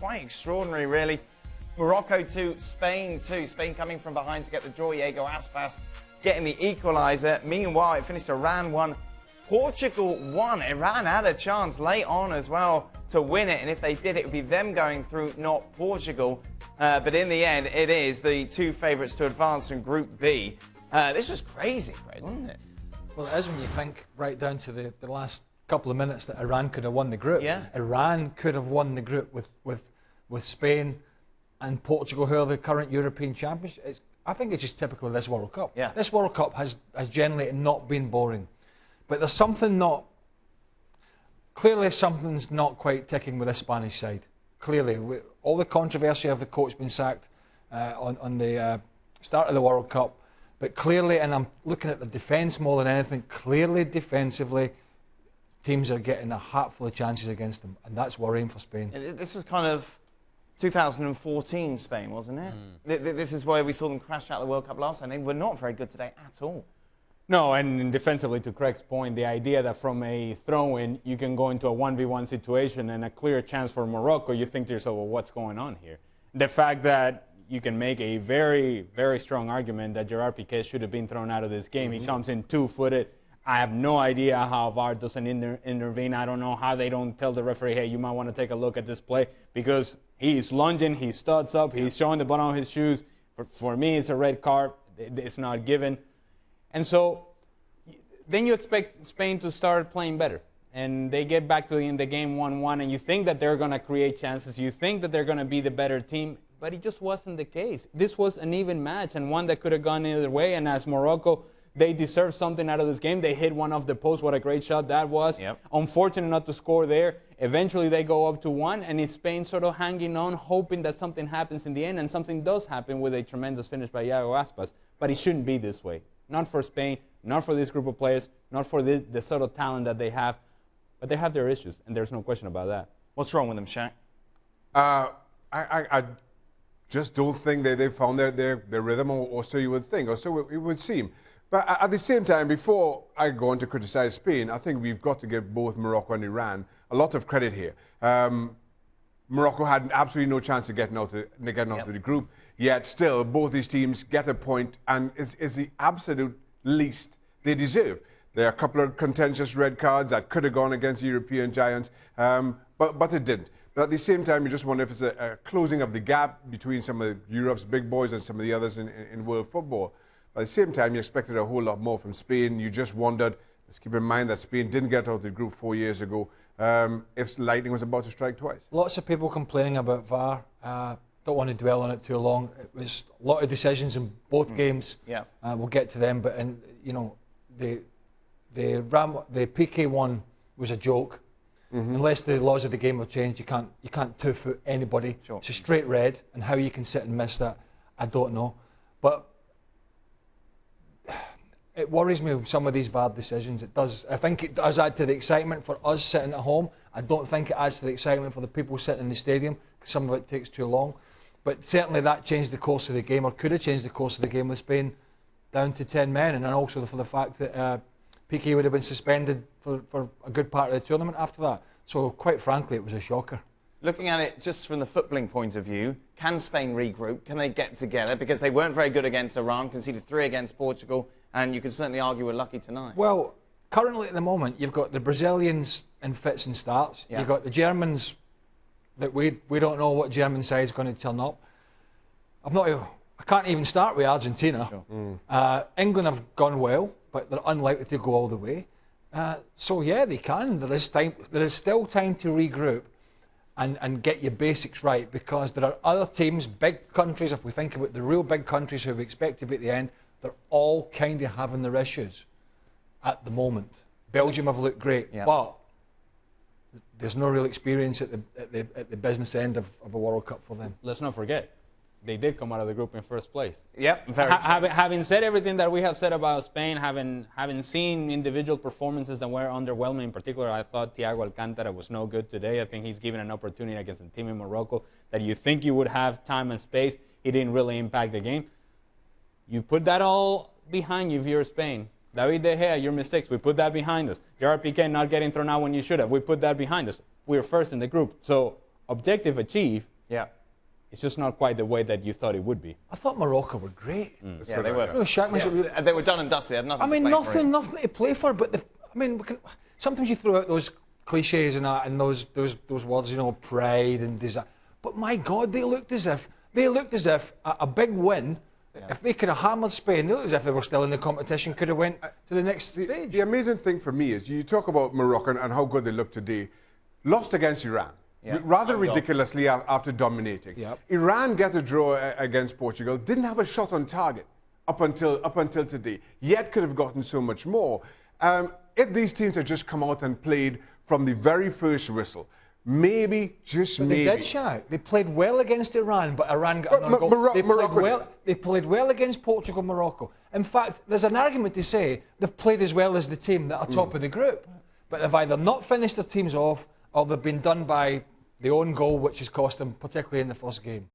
quite extraordinary, really. Morocco 2, Spain 2. Spain coming from behind to get the draw. Diego Aspas getting the equaliser. Meanwhile, it finished Iran 1, Portugal 1. Iran had a chance late on as well to win it, and if they did, it would be them going through, not Portugal. But in the end, it is the two favourites to advance in Group B. This was crazy, Greg, wasn't it? Well, it is when you think right down to the last couple of minutes that Iran could have won the group. Yeah. Iran could have won the group with Spain and Portugal, who are the current European champions. I think it's just typical of this World Cup. Yeah. This World Cup has generally not been boring. But there's clearly something's not quite ticking with the Spanish side. Clearly, all the controversy of the coach being sacked on the start of the World Cup, but clearly, and I'm looking at the defence more than anything, clearly defensively, teams are getting a hatful of chances against them, and that's worrying for Spain. This was kind of 2014 Spain, wasn't it? This is where we saw them crash out of the World Cup last time. They were not very good today at all. No, and defensively, to Craig's point, the idea that from a throw-in you can go into a 1v1 situation and a clear chance for Morocco, you think to yourself, well, what's going on here? The fact that you can make a very, very strong argument that Gerard Piqué should have been thrown out of this game. He comes in two-footed. I have no idea how VAR doesn't intervene. I don't know how they don't tell the referee, hey, you might want to take a look at this play, because he's lunging, he studs up, he's showing the bottom of his shoes. For me, it's a red card. It's not given. And so then you expect Spain to start playing better. And they get back to the game 1-1, and you think that they're going to create chances. You think that they're going to be the better team, but it just wasn't the case. This was an even match, and one that could have gone either way. And as Morocco, they deserve something out of this game. They hit one off the post. What a great shot that was. Yep. Unfortunate not to score there. Eventually they go up to 1, and it's Spain sort of hanging on, hoping that something happens in the end, and something does happen with a tremendous finish by Diego Aspas. But it shouldn't be this way. Not for Spain, not for this group of players, not for the sort of talent that they have. But they have their issues, and there's no question about that. What's wrong with them, Shaq? I just don't think they found their rhythm, or so you would think, or so it would seem. But at the same time, before I go on to criticize Spain, I think we've got to give both Morocco and Iran a lot of credit here. Morocco had absolutely no chance of getting out of the group, yet still both these teams get a point, and it's the absolute least they deserve. There are a couple of contentious red cards that could have gone against European giants, but it didn't. But at the same time, you just wonder if it's a closing of the gap between some of Europe's big boys and some of the others in world football. But at the same time, you expected a whole lot more from Spain. You just wondered, let's keep in mind that Spain didn't get out of the group 4 years ago, if lightning was about to strike twice. Lots of people complaining about VAR. Don't want to dwell on it too long. It was a lot of decisions in both games. Yeah. We'll get to them, but the PK one was a joke. Unless the laws of the game have changed, you can't two-foot anybody. Sure. It's a straight red, and how you can sit and miss that, I don't know. But it worries me with some of these VAR decisions. It does. I think it does add to the excitement for us sitting at home. I don't think it adds to the excitement for the people sitting in the stadium, because some of it takes too long. But certainly that changed the course of the game, or could have changed the course of the game with Spain down to 10 men, and then also for the fact that Piqué would have been suspended for a good part of the tournament after that. So quite frankly, it was a shocker. Looking at it just from the footballing point of view, can Spain regroup? Can they get together? Because they weren't very good against Iran, conceded 3 against Portugal, and you could certainly argue we're lucky tonight. Well, currently at the moment, you've got the Brazilians in fits and starts. Yeah. You've got the Germans that we don't know what German side is going to turn up. I can't even start with Argentina. Sure. England have gone well, but they're unlikely to go all the way. So yeah, they can. There is time. There is still time to regroup and get your basics right, because there are other teams, big countries. If we think about the real big countries who we expect to be at the end, they're all kind of having their issues at the moment. Belgium have looked great, but there's no real experience at the business end of a World Cup for them. Let's not forget, they did come out of the group in first place. Yep. Having said everything that we have said about Spain, having seen individual performances that were underwhelming, in particular, I thought Thiago Alcantara was no good today. I think he's given an opportunity against a team in Morocco that you think you would have time and space. He didn't really impact the game. You put that all behind you if you're Spain. David De Gea, your mistakes, we put that behind us. Gerard Piqué not getting thrown out when you should have, we put that behind us. We're first in the group. So objective achieved. Yeah. It's just not quite the way that you thought it would be. I thought Morocco were great. Yeah, they were. Really shocked me. Yeah, they were done and dusted. They had nothing I mean, to play for. nothing to play for. But sometimes you throw out those cliches and that, and those words, you know, pride and desire. But my God, they looked as if a big win. Yeah. If they could have hammered Spain, they looked as if they were still in the competition, could have went to the next stage. The amazing thing for me is you talk about Morocco and how good they look today. Lost against Iran. Yeah. Rather ridiculously after dominating. Yep. Iran get a draw against Portugal, didn't have a shot on target up until today, yet could have gotten so much more. If these teams had just come out and played from the very first whistle, maybe, just but maybe. They did shout. They played well against Iran, but Iran got another goal. They played well against Portugal, Morocco. In fact, there's an argument to say they've played as well as the team that are top of the group. But they've either not finished their teams off or they've been done by the own goal, which has cost them, particularly in the first game.